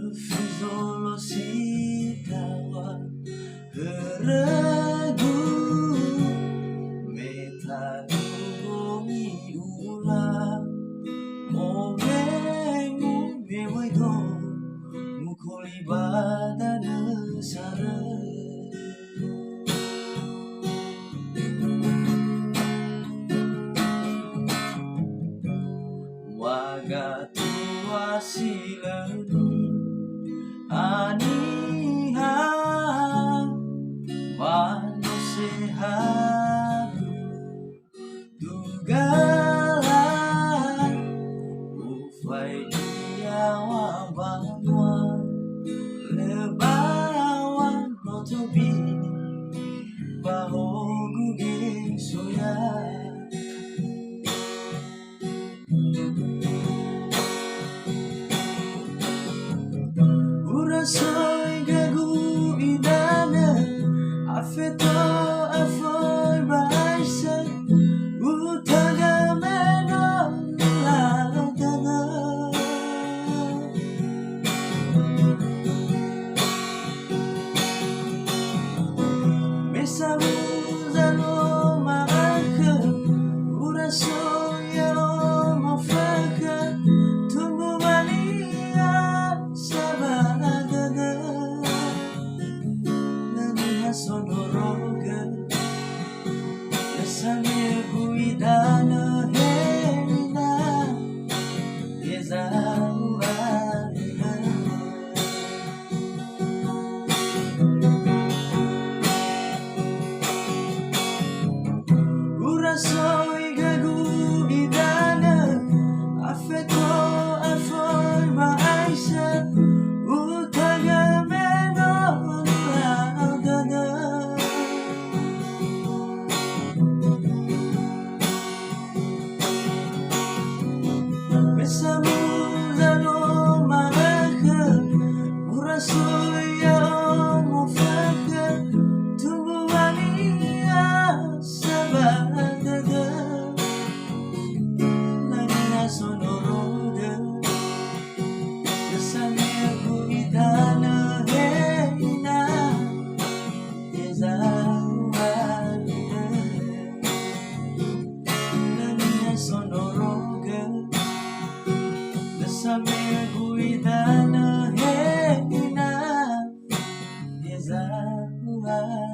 Fizolositawa Heragu Metanubongi ulang Momengu mewedo Mukolibada nesara Wagatu wasilani Aniha Manuseharu Dugala Ufai dia wabanwa Lebawan notobi Bahogu gesoya Soy gagu idana afeto afoy baisa utaga menon lautana Mesamu zalo maraka urasoy yalo mafaka tumbu malia sabana sonoroga Yasamir guidana helina Yezarualina Urasoy gagu idana Afeto afoy maaisa Utaga menon Besamu zalo maraka Urasoy yao mufaka Tumbuania sabadaga Nania sonoroga Besamir kuidana heina Yezarualina Nania sonoroga Samir guidana heina Yezarualina